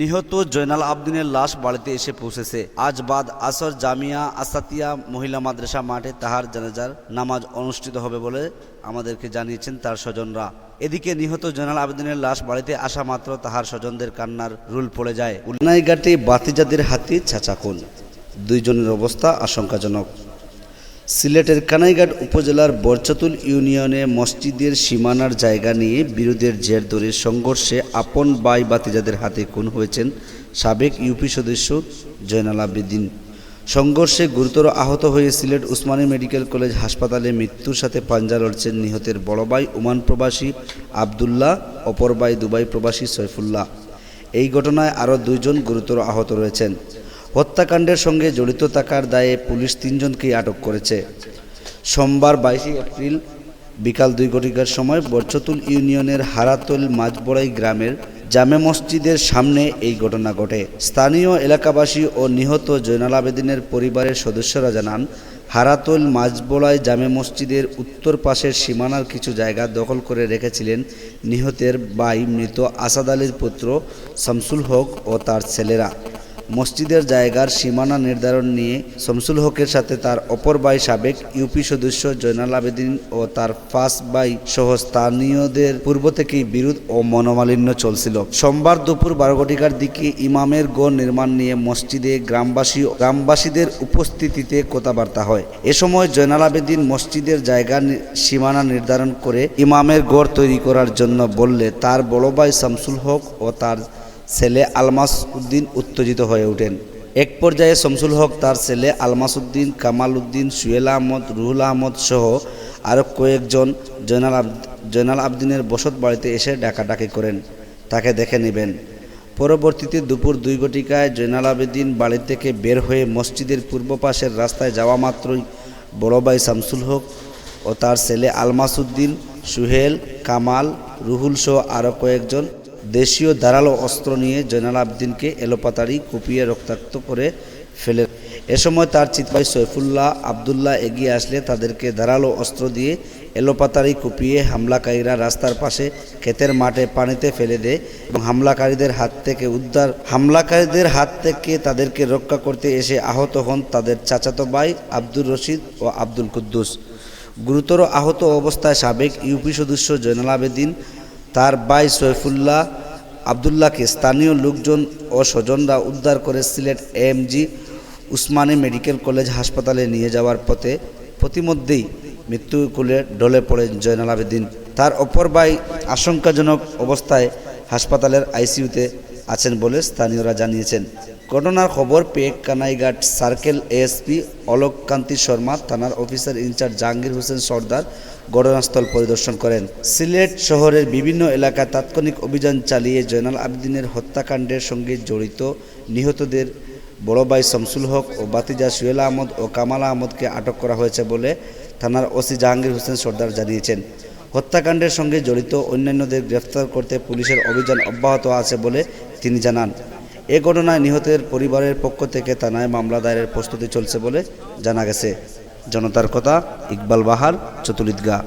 নিহত জয়নাল আবদিনের লাশ বাড়িতে এসে পৌঁছেছে। আজ বাদ আসর জামিয়া আসাতিয়া মহিলা মাদ্রাসা মাঠে তাহার জানাজার নামাজ অনুষ্ঠিত হবে বলে আমাদেরকে জানিয়েছেন তার স্বজনরা। এদিকে নিহত জয়নাল আবেদিনের লাশ বাড়িতে আসা মাত্র তাহার স্বজনদের কান্নার রুল পড়ে যায়। উলনাইঘাটে বাতিজাদের হাতে ছাচাকুন, দুইজনের অবস্থা আশঙ্কাজনক। সিলেটের কানাইঘাট উপজেলার বরচাতুল ইউনিয়নে মসজিদের সীমানার জায়গা নিয়ে বিরোধের জের ধরে সংঘর্ষে আপন ভাই বাতিজাদের হাতে খুন হয়েছেন সাবেক ইউপি সদস্য জয়নাল আবেদিন। সংঘর্ষে গুরুতর আহত হয়ে সিলেট উসমানী মেডিকেল কলেজ হাসপাতালে মৃত্যুর সাথে পাঞ্জা লড়ছেন নিহতের বড় ভাই ওমান প্রবাসী আবদুল্লাহ, অপর ভাই দুবাই প্রবাসী সৈফুল্লাহ। এই ঘটনায় আরও দুইজন গুরুতর আহত রয়েছেন। হত্যাকাণ্ডের সঙ্গে জড়িত থাকার দায়ে পুলিশ তিনজনকেই আটক করেছে। সোমবার 22 এপ্রিল বিকাল 2 ঘটিকার সময় বরচতুল ইউনিয়নের হারাতল মাঝবড়াই গ্রামের জামে মসজিদের সামনে এই ঘটনা ঘটে। স্থানীয় এলাকাবাসী ও নিহত জয়নাল আবেদিনের পরিবারের সদস্যরা জানান, হারাতল মাঝবড়াই জামে মসজিদের উত্তর পাশের সীমানার কিছু জায়গা দখল করে রেখেছিলেন নিহতের ভাই মৃত আসাদ আলীর পুত্র শামসুল হক ও তার ছেলেরা। মসজিদের জায়গার সীমানা নির্ধারণ নিয়ে শামসুল হকের সাথে তার অপর ভাই সাবেক ইউপি সদস্য জয়নাল আবেদিন ও তার ফার্স্ট ভাই সহ স্থানীয়দের পূর্ব থেকেই বিরোধ ও মনোমালিন্য চলছিল। সোমবার দুপুর 12 ঘটিকার দিকে ইমামের গড় নির্মাণ নিয়ে মসজিদে গ্রামবাসীদের উপস্থিতিতে কথাবার্তা হয়। এ সময় জয়নাল আবেদিন মসজিদের জায়গা সীমানা নির্ধারণ করে ইমামের গড় তৈরি করার জন্য বললে তার বড় ভাই শামসুল হক ও তার ছেলে আলমাস উদ্দিন উত্তেজিত হয়ে ওঠেন। এক পর্যায়ে শামসুল হক তার ছেলে আলমাস উদ্দিন, কামাল উদ্দিন, সুহেল আহমদ, রুহুল আহমদ সহ আরও কয়েকজন জয়নাল আবেদিনের বসত বাড়িতে এসে ডাকাডাকি করেন, তাকে দেখে নেবেন। পরবর্তীতে দুপুর 2 ঘটিকায় জয়নাল আবেদিন বাড়ি থেকে বের হয়ে মসজিদের পূর্ব পাশের রাস্তায় যাওয়া মাত্রই বড় ভাই শামসুল হক ও তার ছেলে আলমাস উদ্দিন, সুহেল, কামাল, রুহুল সহ আরও কয়েকজন দেশীয় ধারালো অস্ত্র নিয়ে জয়নাল আবেদিনকে এলোপাতাড়ি কুপিয়ে রক্তাক্ত করে ফেলে। এ সময় তার চিৎকারে সৈফুল্লাহ, আবদুল্লাহ এগিয়ে আসলে তাদেরকে ধারালো অস্ত্র দিয়ে এলোপাতাড়ি কুপিয়ে হামলাকারীরা রাস্তার পাশে ক্ষেতের মাঠে পানিতে ফেলে দেয় এবং হামলাকারীদের হাত থেকে তাদেরকে রক্ষা করতে এসে আহত হন তাদের চাচাতো ভাই আব্দুর রশিদ ও আব্দুল কুদ্দুস। গুরুতর আহত অবস্থায় সাবেক ইউপি সদস্য জয়নাল আবেদিন, তার ভাই সৈফুল্লাহ, আবদুল্লাহকে স্থানীয় লোকজন ও স্বজনরা উদ্ধার করে Sylhet AMG Usmani medical college হাসপাতালে নিয়ে যাওয়ার পথে প্রতিমধ্যেই মৃত্যুর কোলে ঢলে পড়েন জয়নাল আবেদিন। তার অপর ভাই আশঙ্কাজনক অবস্থায় হাসপাতালের আইসিইউতে আছেন বলে স্থানীয়রা জানিয়েছেন। ঘটনার খবর পেয়ে কানাইঘাট সার্কেল এএসপি অলোক কান্তি শর্মা, থানার অফিসার ইনচার্জ জাহাঙ্গীর হোসেন সর্দার ঘটনাস্থল পরিদর্শন করেন। সিলেট শহরের বিভিন্ন এলাকায় তাৎক্ষণিক অভিযান চালিয়ে জয়নাল আবেদিনের হত্যাকাণ্ডের সঙ্গে জড়িত নিহতদের বড় ভাই শামসুল হক ও বাতিজা সুহেল আহমদ ও কামাল আহমদকে আটক করা হয়েছে বলে থানার ওসি জাহাঙ্গীর হোসেন সর্দার জানিয়েছেন। হত্যাকাণ্ডের সঙ্গে জড়িত অন্যান্যদের গ্রেফতার করতে পুলিশের অভিযান অব্যাহত আছে বলে তিনি জানান। এ ঘটনায় নিহতের পরিবারের পক্ষ থেকে থানায় মামলা দায়েরের প্রস্তুতি চলছে বলে জানা গেছে। জনতার কথা, ইকবাল বাহার, চতুলিদগাঁ।